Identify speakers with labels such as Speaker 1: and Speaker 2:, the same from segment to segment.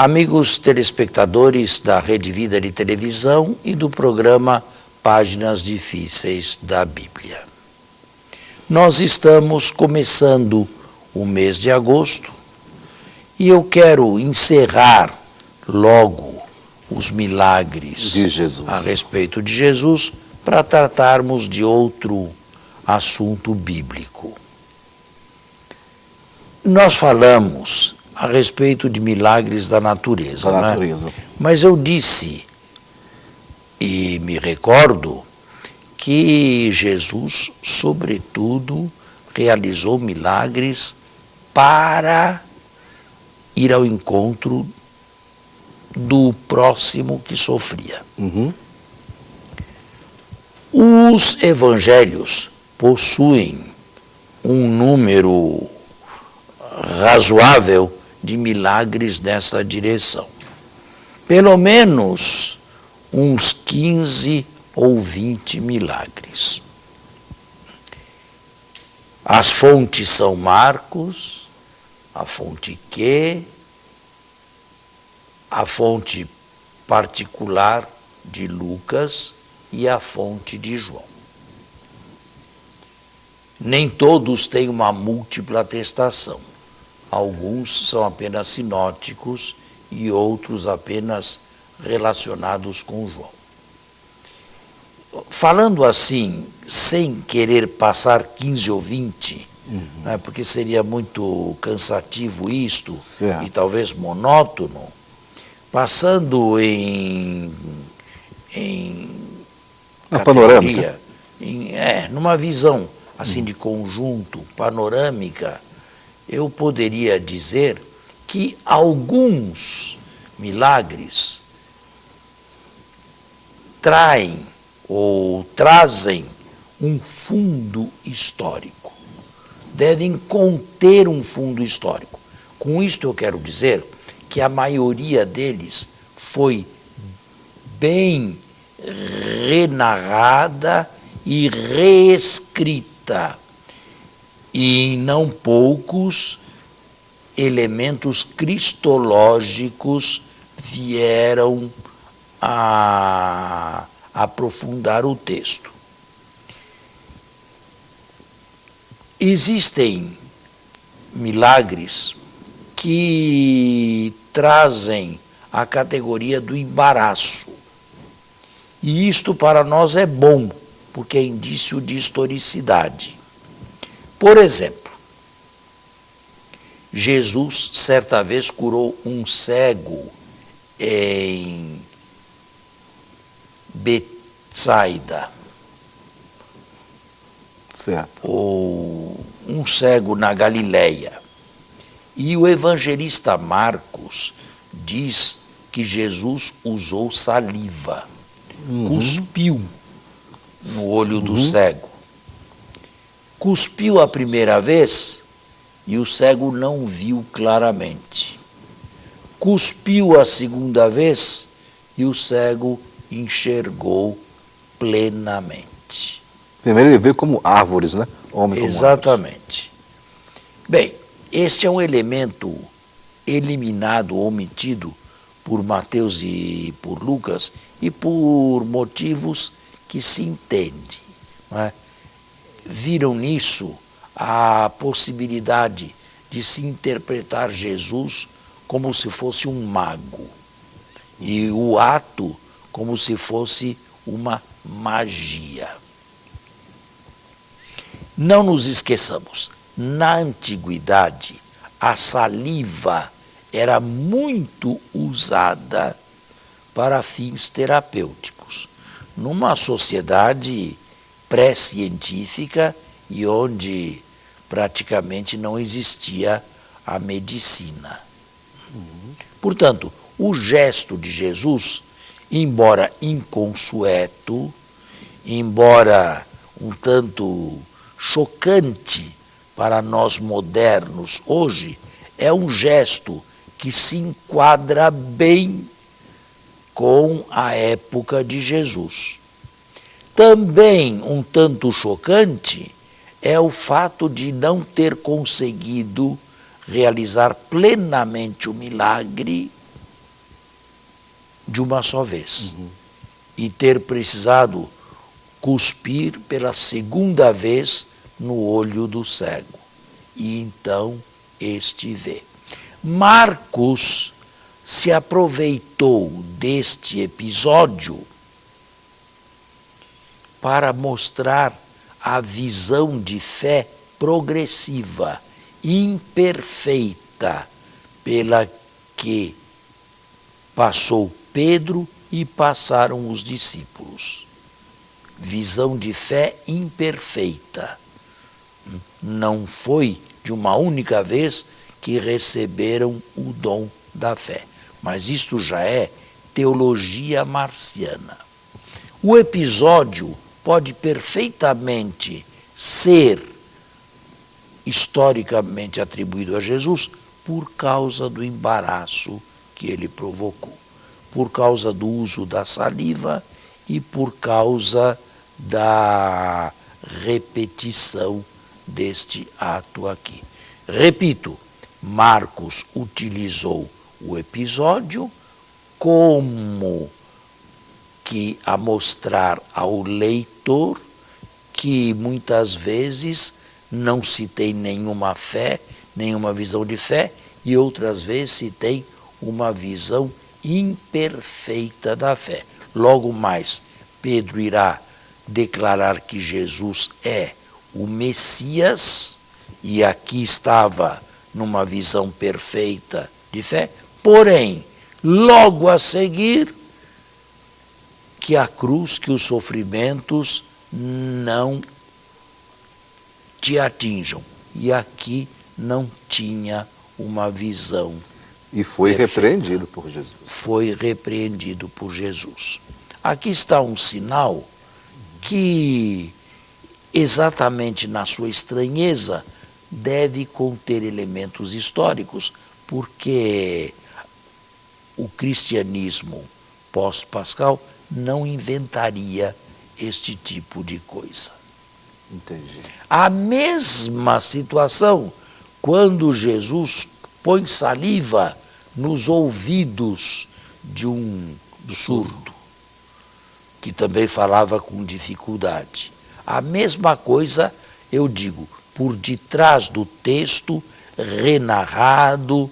Speaker 1: Amigos telespectadores da Rede Vida de Televisão e do programa Páginas Difíceis da Bíblia. Nós estamos começando o mês de agosto e eu quero encerrar logo os milagres
Speaker 2: de Jesus
Speaker 1: a respeito de Jesus para tratarmos de outro assunto bíblico. Nós falamos a respeito de milagres da natureza, né? Mas eu disse, e me recordo, que Jesus, sobretudo, realizou milagres para ir ao encontro do próximo que sofria. Os evangelhos possuem um número razoável de milagres nessa direção. Pelo menos uns 15 ou 20 milagres. As fontes são Marcos, a fonte Q, a fonte particular de Lucas e a fonte de João. Nem todos têm uma múltipla atestação. Alguns são apenas sinóticos e outros apenas relacionados com João. Falando assim, sem querer passar 15 ou 20, né, porque seria muito cansativo isto,
Speaker 2: certo,
Speaker 1: e talvez monótono, passando em
Speaker 2: panorâmica,
Speaker 1: numa visão assim de conjunto, panorâmica, eu poderia dizer que alguns milagres trazem um fundo histórico, devem conter um fundo histórico. Com isto eu quero dizer que a maioria deles foi bem renarrada e reescrita, e em não poucos elementos cristológicos vieram a aprofundar o texto. Existem milagres que trazem a categoria do embaraço. E isto para nós é bom, porque é indício de historicidade. Por exemplo, Jesus certa vez curou um cego em Betsaida,
Speaker 2: certo,
Speaker 1: ou um cego na Galileia. E o evangelista Marcos diz que Jesus usou saliva, cuspiu no olho do cego. Cuspiu a primeira vez e o cego não viu claramente. Cuspiu a segunda vez e o cego enxergou plenamente.
Speaker 2: Primeiro ele veio como árvores, né? Homem como
Speaker 1: exatamente. Árvores. Bem, este é um elemento eliminado, omitido por Mateus e por Lucas e por motivos que se entende, não é? Viram nisso a possibilidade de se interpretar Jesus como se fosse um mago e o ato como se fosse uma magia. Não nos esqueçamos, na antiguidade a saliva era muito usada para fins terapêuticos, numa sociedade pré-científica e onde praticamente não existia a medicina. Portanto, o gesto de Jesus, embora inconsueto, embora um tanto chocante para nós modernos hoje, é um gesto que se enquadra bem com a época de Jesus. Também um tanto chocante é o fato de não ter conseguido realizar plenamente o milagre de uma só vez. E ter precisado cuspir pela segunda vez no olho do cego. E então este vê. Marcos se aproveitou deste episódio para mostrar a visão de fé progressiva, imperfeita, pela que passou Pedro e passaram os discípulos. Visão de fé imperfeita. Não foi de uma única vez que receberam o dom da fé. Mas isto já é teologia marciana. O episódio pode perfeitamente ser historicamente atribuído a Jesus por causa do embaraço que ele provocou, por causa do uso da saliva e por causa da repetição deste ato aqui. Repito, Marcos utilizou o episódio como que a mostrar ao leitor que muitas vezes não se tem nenhuma fé, nenhuma visão de fé, e outras vezes se tem uma visão imperfeita da fé. Logo mais, Pedro irá declarar que Jesus é o Messias, e aqui estava numa visão perfeita de fé, porém, logo a seguir, que a cruz, que os sofrimentos não te atinjam. E aqui não tinha uma visão.
Speaker 2: E foi
Speaker 1: perfeita.
Speaker 2: repreendido por Jesus.
Speaker 1: Foi repreendido por Jesus. Aqui está um sinal que, exatamente na sua estranheza, deve conter elementos históricos, porque o cristianismo pós-pascal não inventaria este tipo de coisa.
Speaker 2: Entendi.
Speaker 1: A mesma situação quando Jesus põe saliva nos ouvidos de um surdo, que também falava com dificuldade. A mesma coisa, eu digo, por detrás do texto renarrado,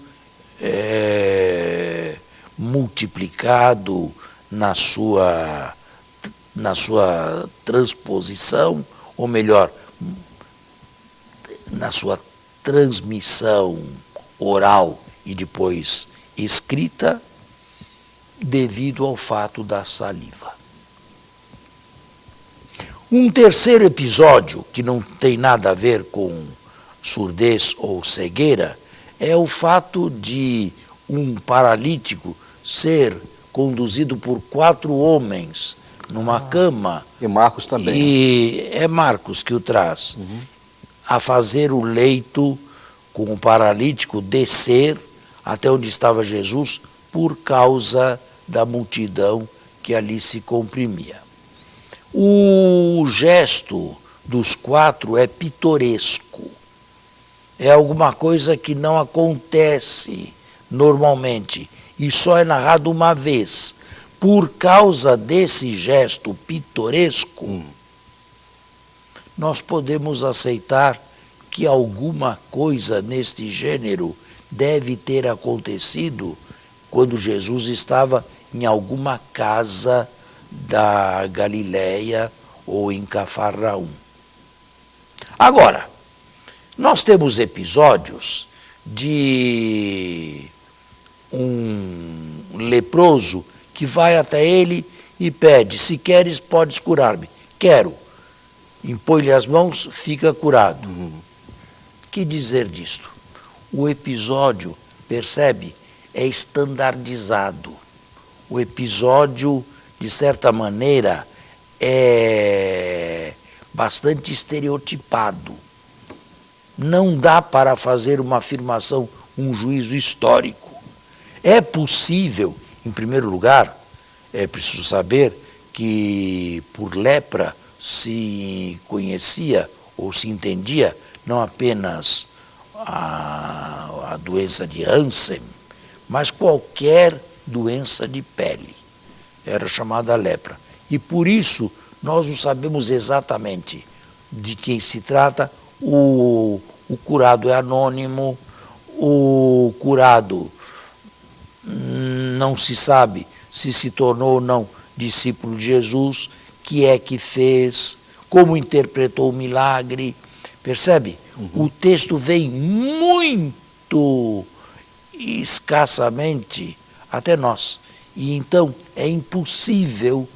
Speaker 1: multiplicado na sua transposição, ou melhor, na sua transmissão oral e depois escrita, devido ao fato da saliva. Um terceiro episódio, que não tem nada a ver com surdez ou cegueira, é o fato de um paralítico ser conduzido por 4 homens numa cama.
Speaker 2: E Marcos também.
Speaker 1: E é Marcos que o traz. A fazer o leito com o paralítico descer até onde estava Jesus por causa da multidão que ali se comprimia. O gesto dos 4 é pitoresco. É alguma coisa que não acontece normalmente e só é narrado uma vez. Por causa desse gesto pitoresco, nós podemos aceitar que alguma coisa neste gênero deve ter acontecido quando Jesus estava em alguma casa da Galileia ou em Cafarnaum. Agora, nós temos episódios de um leproso que vai até ele e pede: se queres, podes curar-me. Quero. Impõe-lhe as mãos, fica curado. Que dizer disto? O episódio, percebe, é estandardizado. O episódio, de certa maneira, é bastante estereotipado. Não dá para fazer uma afirmação, um juízo histórico. É possível, em primeiro lugar, é preciso saber que por lepra se conhecia ou se entendia não apenas a doença de Hansen, mas qualquer doença de pele. era chamada lepra. E por isso nós não sabemos exatamente de quem se trata. O curado é anônimo, o curado não se sabe se tornou ou não discípulo de Jesus, que é que fez, como interpretou o milagre, percebe? O texto vem muito escassamente até nós. E então é impossível,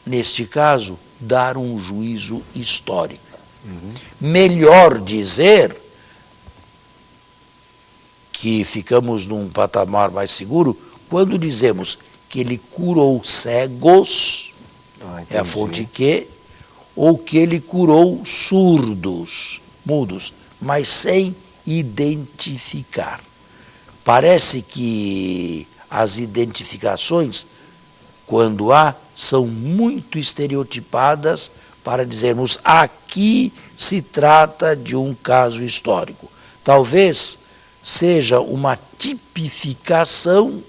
Speaker 1: neste caso, dar um juízo histórico. Melhor dizer que ficamos num patamar mais seguro quando dizemos que ele curou cegos, é a fonte que, ou que ele curou surdos, mudos, mas sem identificar. Parece que as identificações, quando há, são muito estereotipadas para dizermos aqui se trata de um caso histórico. Talvez seja uma tipificação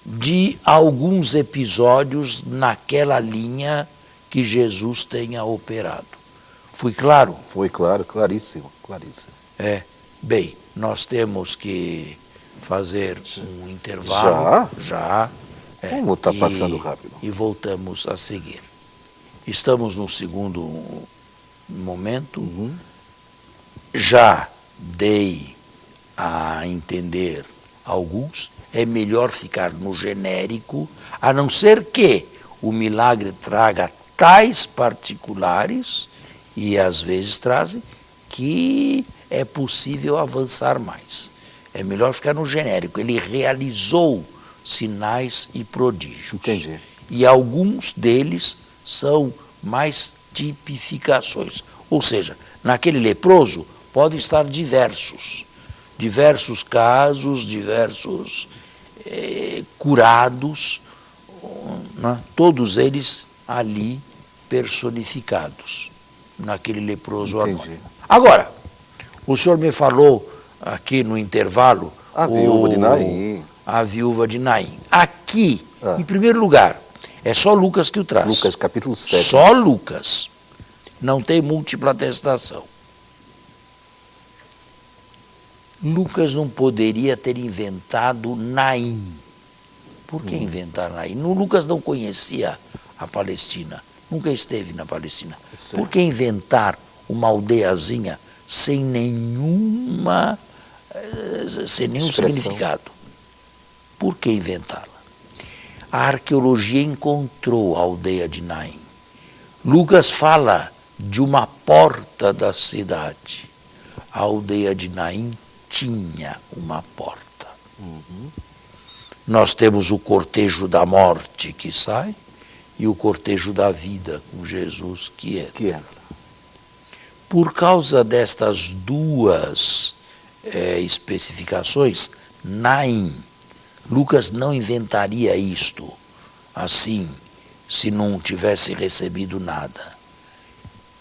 Speaker 1: de alguns episódios naquela linha que Jesus tenha operado. Fui claro?
Speaker 2: Foi claro, claríssimo, claríssimo.
Speaker 1: Bem, nós temos que fazer um intervalo. Já?
Speaker 2: Como está passando rápido.
Speaker 1: E voltamos a seguir. Estamos no segundo momento. Já dei a entender alguns. É melhor ficar no genérico, a não ser que o milagre traga tais particulares, e às vezes trazem, que é possível avançar mais. É melhor ficar no genérico. Ele realizou sinais e prodígios.
Speaker 2: Entendi. E
Speaker 1: alguns deles são mais tipificações. Ou seja, naquele leproso podem estar diversos casos, diversos curados, né? Todos eles ali personificados, naquele leproso anônimo. Agora, o senhor me falou aqui no intervalo...
Speaker 2: A viúva de Naim.
Speaker 1: A viúva de Naim. Aqui, em primeiro lugar, é só Lucas que o traz.
Speaker 2: Lucas, capítulo 7.
Speaker 1: Só Lucas. Não tem múltipla atestação. Lucas não poderia ter inventado Naim. Por que inventar Naim? Lucas não conhecia a Palestina, nunca esteve na Palestina.
Speaker 2: Sim.
Speaker 1: Por que inventar uma aldeiazinha sem nenhum significado? Por que inventá-la? A arqueologia encontrou a aldeia de Naim. Lucas fala de uma porta da cidade. A aldeia de Naim tinha uma porta. Nós temos o cortejo da morte que sai e o cortejo da vida com Jesus que entra. Por causa destas duas especificações, Naim, Lucas não inventaria isto assim, se não tivesse recebido nada.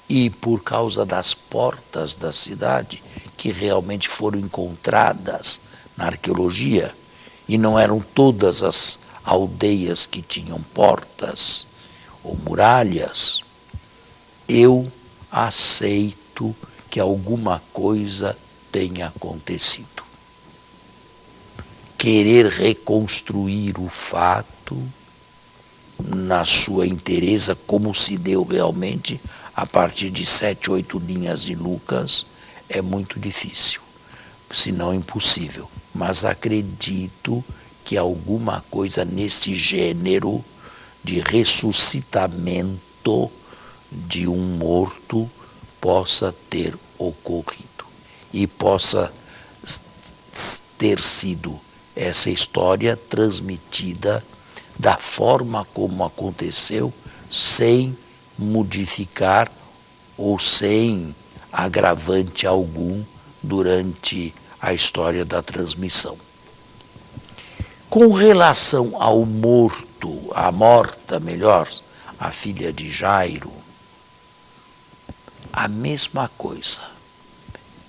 Speaker 1: E por causa das portas da cidade, que realmente foram encontradas na arqueologia, e não eram todas as aldeias que tinham portas ou muralhas, eu aceito que alguma coisa tenha acontecido. Querer reconstruir o fato na sua inteireza, como se deu realmente a partir de 7, 8 linhas de Lucas, é muito difícil, se não impossível. Mas acredito que alguma coisa nesse gênero de ressuscitamento de um morto possa ter ocorrido e possa ter sido essa história transmitida da forma como aconteceu, sem modificar ou sem agravante algum durante a história da transmissão. Com relação ao morto, à morta, melhor, a filha de Jairo, a mesma coisa.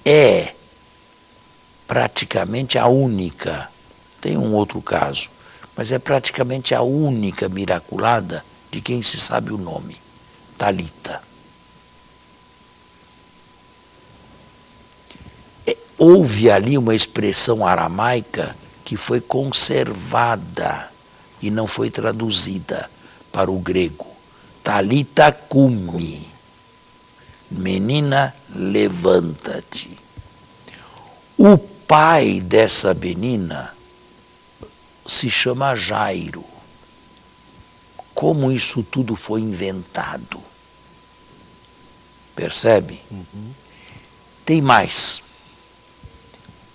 Speaker 1: É praticamente a única, tem um outro caso, mas é praticamente a única miraculada de quem se sabe o nome, Talita. Houve ali uma expressão aramaica que foi conservada e não foi traduzida para o grego. Talita cumi, menina, levanta-te. O pai dessa menina se chama Jairo. Como isso tudo foi inventado? Percebe? Tem mais.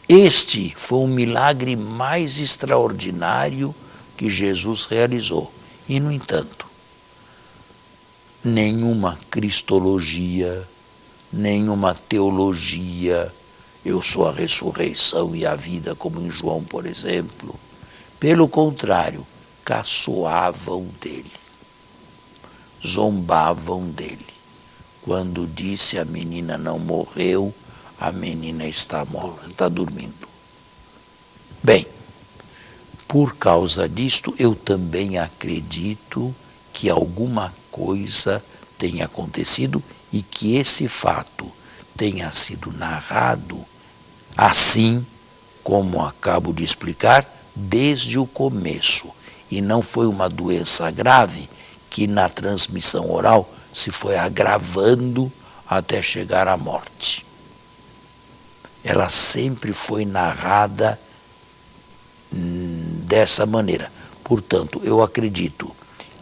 Speaker 1: Este foi o milagre mais extraordinário que Jesus realizou. E, no entanto, nenhuma cristologia, nenhuma teologia, eu sou a ressurreição e a vida, como em João, por exemplo. Pelo contrário, caçoavam dele, zombavam dele. Quando disse a menina não morreu, a menina está morta, está dormindo. Bem, por causa disto, eu também acredito que alguma coisa tenha acontecido e que esse fato tenha sido narrado assim, como acabo de explicar, desde o começo. E não foi uma doença grave que na transmissão oral se foi agravando até chegar à morte. Ela sempre foi narrada dessa maneira. Portanto, eu acredito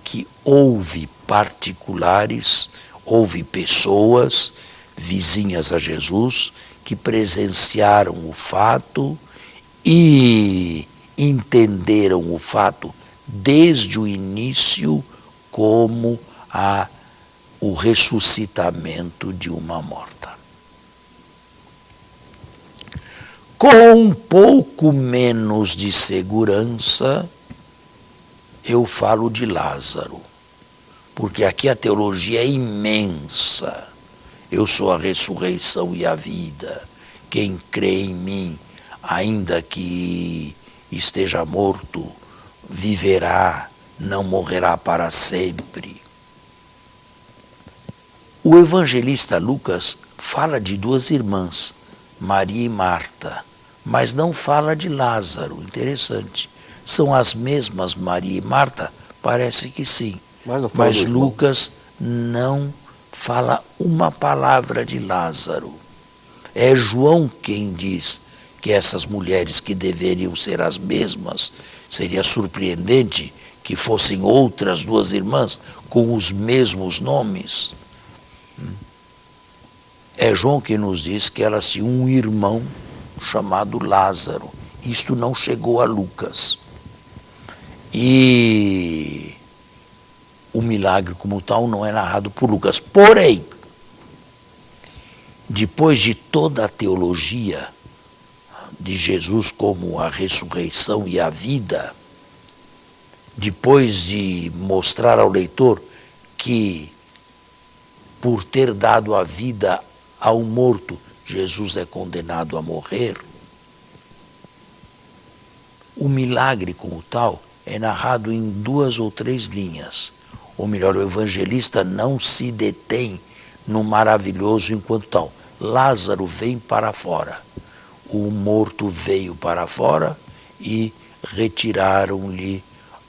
Speaker 1: que houve particulares, houve pessoas vizinhas a Jesus que presenciaram o fato e entenderam o fato desde o início como o ressuscitamento de uma morta. Com um pouco menos de segurança, eu falo de Lázaro, porque aqui a teologia é imensa. Eu sou a ressurreição e a vida. Quem crê em mim, ainda que esteja morto, viverá, não morrerá para sempre. O evangelista Lucas fala de duas irmãs, Maria e Marta, mas não fala de Lázaro. Interessante. São as mesmas Maria e Marta? Parece que sim. Mas Lucas não fala uma palavra de Lázaro. É João quem diz que essas mulheres que deveriam ser as mesmas, seria surpreendente que fossem outras duas irmãs com os mesmos nomes. É João que nos diz que elas tinham um irmão chamado Lázaro. Isto não chegou a Lucas. E o milagre como tal não é narrado por Lucas. Porém, depois de toda a teologia de Jesus como a ressurreição e a vida, depois de mostrar ao leitor que, por ter dado a vida ao morto, Jesus é condenado a morrer, o milagre como tal é narrado em 2 ou 3 linhas. Ou melhor, o evangelista não se detém no maravilhoso enquanto tal. Lázaro vem para fora. O morto veio para fora e retiraram-lhe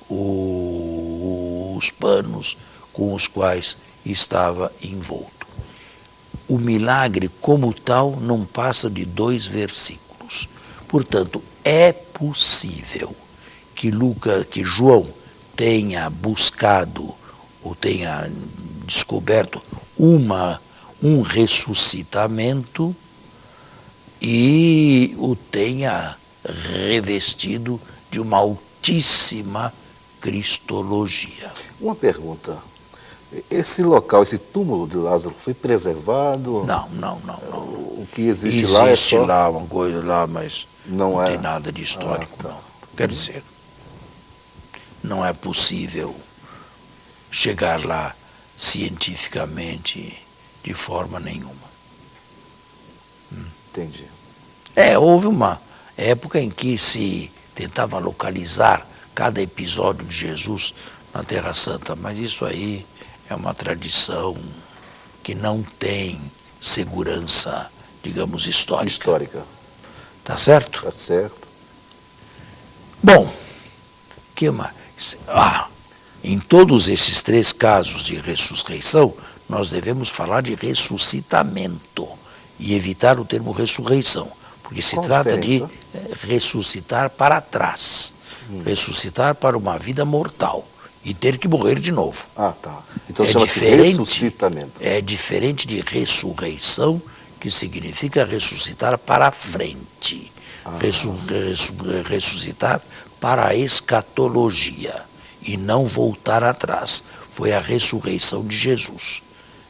Speaker 1: os panos com os quais estava envolto. O milagre, como tal, não passa de 2 versículos. Portanto, é possível que João tenha buscado ou tenha descoberto um ressuscitamento e o tenha revestido de uma altíssima cristologia.
Speaker 2: Uma pergunta. Esse local, esse túmulo de Lázaro foi preservado?
Speaker 1: Não.
Speaker 2: O que existe lá é só...
Speaker 1: Existe lá uma coisa lá, mas não tem nada de histórico,
Speaker 2: tá.
Speaker 1: não. Quer dizer, não é possível chegar lá cientificamente de forma nenhuma.
Speaker 2: Entendi.
Speaker 1: Houve uma época em que se tentava localizar cada episódio de Jesus na Terra Santa, mas isso aí é uma tradição que não tem segurança, digamos, histórica. Tá certo?
Speaker 2: Tá certo.
Speaker 1: Bom, que mais? Em todos esses 3 casos de ressurreição, nós devemos falar de ressuscitamento e evitar o termo ressurreição, porque se trata de ressuscitar para trás, ressuscitar para uma vida mortal e ter que morrer de novo.
Speaker 2: Ah, tá. Então chama-se ressuscitamento. É
Speaker 1: diferente de ressurreição, que significa ressuscitar para a frente, ressuscitar para a escatologia e não voltar atrás. Foi a ressurreição de Jesus.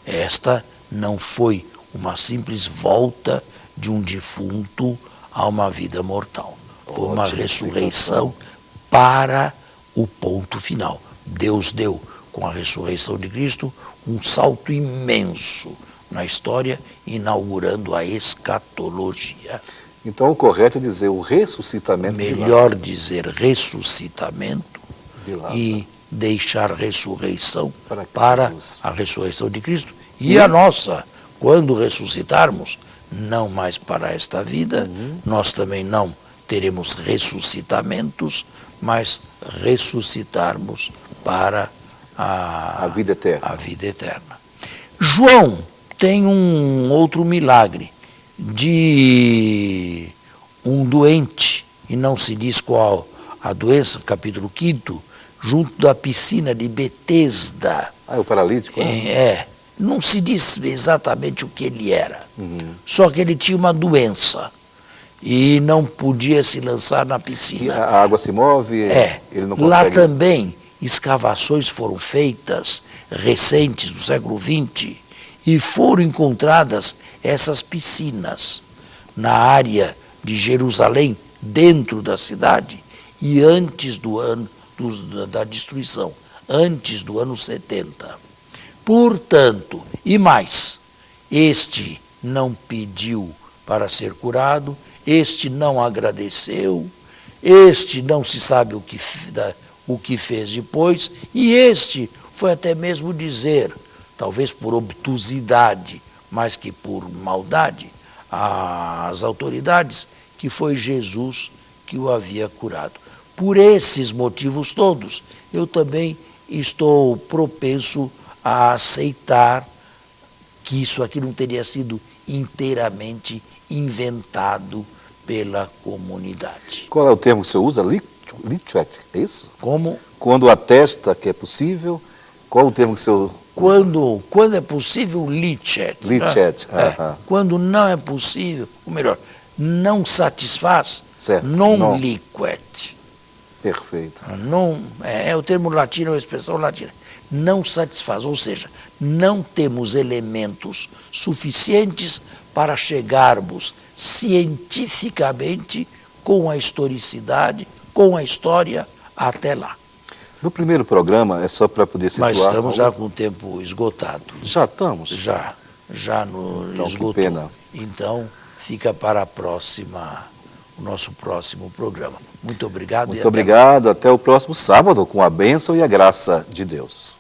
Speaker 1: Esta não foi uma simples volta de um defunto a uma vida mortal. Foi uma ressurreição para o ponto final. Deus deu, com a ressurreição de Cristo, um salto imenso na história, inaugurando a escatologia.
Speaker 2: Então o correto é dizer o ressuscitamento de Lázaro.
Speaker 1: Melhor dizer ressuscitamento e deixar ressurreição para a ressurreição de Cristo. E a nossa, quando ressuscitarmos, não mais para esta vida, nós também não teremos ressuscitamentos, mas ressuscitarmos para a
Speaker 2: vida eterna.
Speaker 1: A vida eterna. João tem um outro milagre de um doente, e não se diz qual a doença, capítulo 5º, junto da piscina de Betesda.
Speaker 2: Ah, é o paralítico?
Speaker 1: Não se diz exatamente o que ele era, só que ele tinha uma doença e não podia se lançar na piscina.
Speaker 2: A água se move, ele não consegue...
Speaker 1: Lá também, escavações foram feitas, recentes, do século XX, e foram encontradas essas piscinas na área de Jerusalém, dentro da cidade, e antes do ano da destruição, antes do ano 70. Portanto, e mais, este não pediu para ser curado, este não agradeceu, este não se sabe o que fez depois, e este foi até mesmo dizer, talvez por obtusidade, mais que por maldade, às autoridades, que foi Jesus que o havia curado. Por esses motivos todos, eu também estou propenso a aceitar que isso aqui não teria sido inteiramente inventado pela comunidade.
Speaker 2: Qual é o termo que você usa? Lichet, é isso?
Speaker 1: Como?
Speaker 2: Quando atesta que é possível, qual é o termo que você usa?
Speaker 1: Quando é possível, lichet.
Speaker 2: Lichet,
Speaker 1: Quando não é possível, ou melhor, não satisfaz,
Speaker 2: certo.
Speaker 1: Non liquet.
Speaker 2: Perfeito.
Speaker 1: Não, é o termo latino, é a expressão latina. Não satisfaz, ou seja, não temos elementos suficientes para chegarmos cientificamente com a historicidade, com a história até lá.
Speaker 2: No primeiro programa, é só para poder situar...
Speaker 1: Mas estamos já com o tempo esgotado.
Speaker 2: Já estamos?
Speaker 1: Já
Speaker 2: então,
Speaker 1: esgotou.
Speaker 2: Que pena.
Speaker 1: Então, fica para o nosso próximo programa. Muito obrigado.
Speaker 2: Muito obrigado. Até o próximo sábado, com a bênção e a graça de Deus.